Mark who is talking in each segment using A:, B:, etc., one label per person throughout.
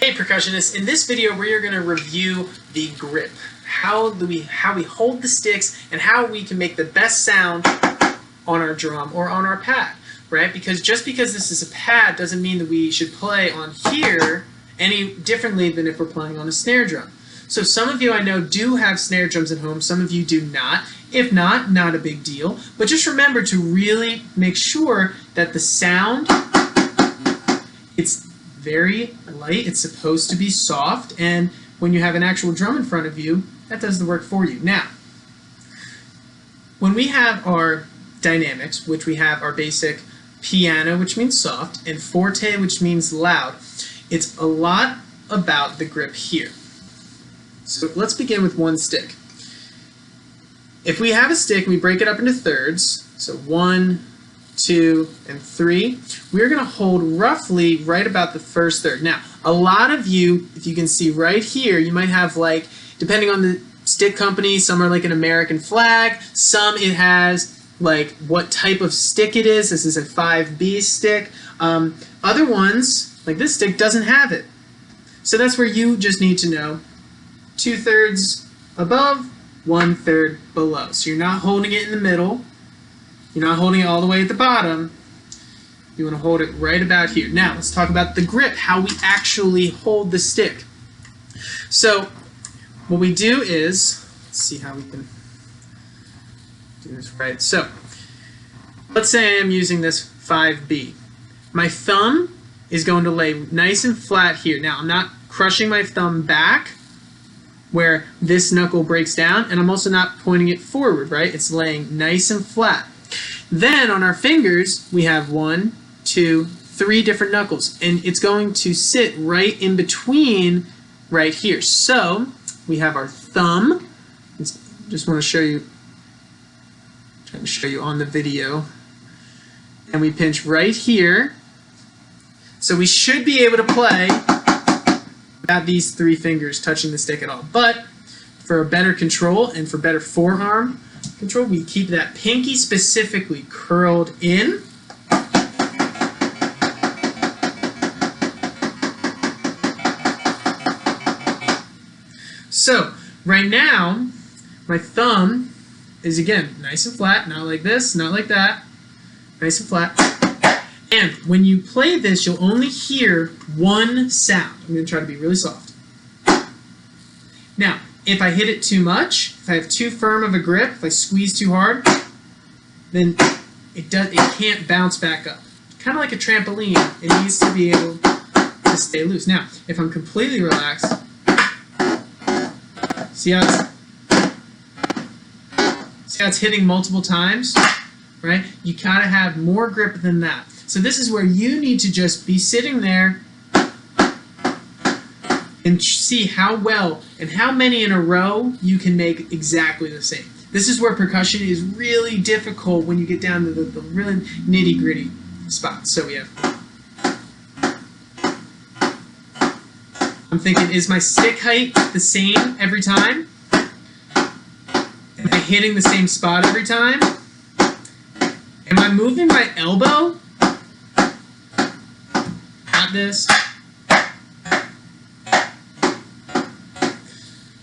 A: Hey percussionists, in this video we are going to review the grip. How we hold the sticks and how we can make the best sound on our drum or on our pad, right? Because just because this is a pad doesn't mean that we should play on here any differently than if we're playing on a snare drum. So some of you I know do have snare drums at home, some of you do not. If not, not a big deal. But just remember to really make sure that the sound, it's very light, it's supposed to be soft, and when you have an actual drum in front of you, that does the work for you. Now, when we have our dynamics, which we have our basic piano, which means soft, and forte, which means loud, it's a lot about the grip here. So let's begin with one stick. If we have a stick, we break it up into thirds, so 1, 2, and 3, we're going to hold roughly right about the first third. Now, a lot of you, if you can see right here, you might have, like, depending on the stick company, some are like an American flag, some it has like what type of stick it is. This is a 5B stick. Other ones, like this stick, doesn't have it. So that's where you just need to know 2/3 above, 1/3 below. So you're not holding it in the middle. You're not holding it all the way at the bottom. You want to hold it right about here. Now, let's talk about the grip, how we actually hold the stick. So, what we do is, let's see how we can do this right. So, let's say I'm using this 5B. My thumb is going to lay nice and flat here. Now, I'm not crushing my thumb back where this knuckle breaks down, and I'm also not pointing it forward, right? It's laying nice and flat. Then on our fingers, we have 1, 2, 3 different knuckles, and it's going to sit right in between right here. So we have our thumb. Just want to show you, trying to show you on the video, and we pinch right here. So we should be able to play without these 3 fingers touching the stick at all. But for a better control and for better forearm control, we keep that pinky specifically curled in. So right now my thumb is again nice and flat, not like this, not like that, nice and flat. And when you play this, you'll only hear one sound. I'm going to try to be really soft. Now, if I hit it too much, if I have too firm of a grip, if I squeeze too hard, then it can't bounce back up. Kind of like a trampoline, it needs to be able to stay loose. Now, if I'm completely relaxed, see how it's hitting multiple times, right? You gotta have more grip than that. So this is where you need to just be sitting there and see how well and how many in a row you can make exactly the same. This is where percussion is really difficult when you get down to the really nitty-gritty spots. So we have, I'm thinking, is my stick height the same every time? Am I hitting the same spot every time? Am I moving my elbow? Not this.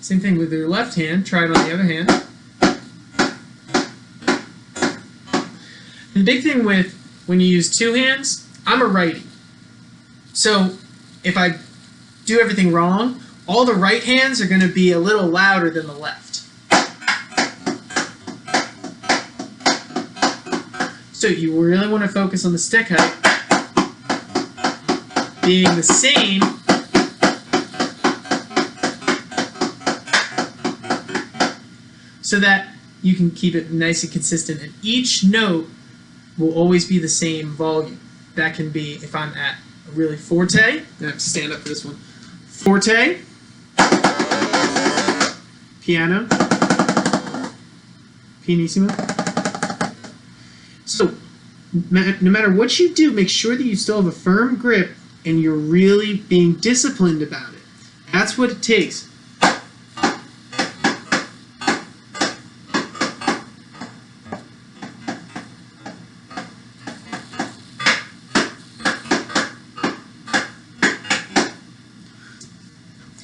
A: Same thing with your left hand. Try it on the other hand. And the big thing with when you use 2 hands, I'm a righty. So if I do everything wrong, all the right hands are going to be a little louder than the left. So you really want to focus on the stick height being the same so that you can keep it nice and consistent, and each note will always be the same volume. That can be, if I'm at a really forte, I have to stand up for this one, forte, piano, pianissimo. So no matter what you do, make sure that you still have a firm grip and you're really being disciplined about it. That's what it takes.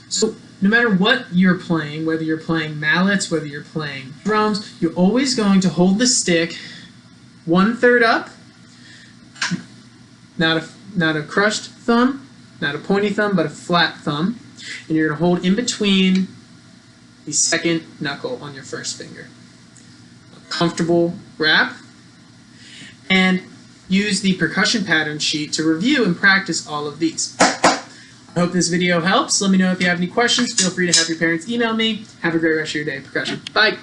A: So no matter what you're playing, whether you're playing mallets, whether you're playing drums, you're always going to hold the stick 1/3 up, not a crushed thumb, not a pointy thumb, but a flat thumb, and you're going to hold in between the second knuckle on your first finger. A comfortable grip, and use the percussion pattern sheet to review and practice all of these. I hope this video helps. Let me know if you have any questions. Feel free to have your parents email me. Have a great rest of your day. Percussion. Bye.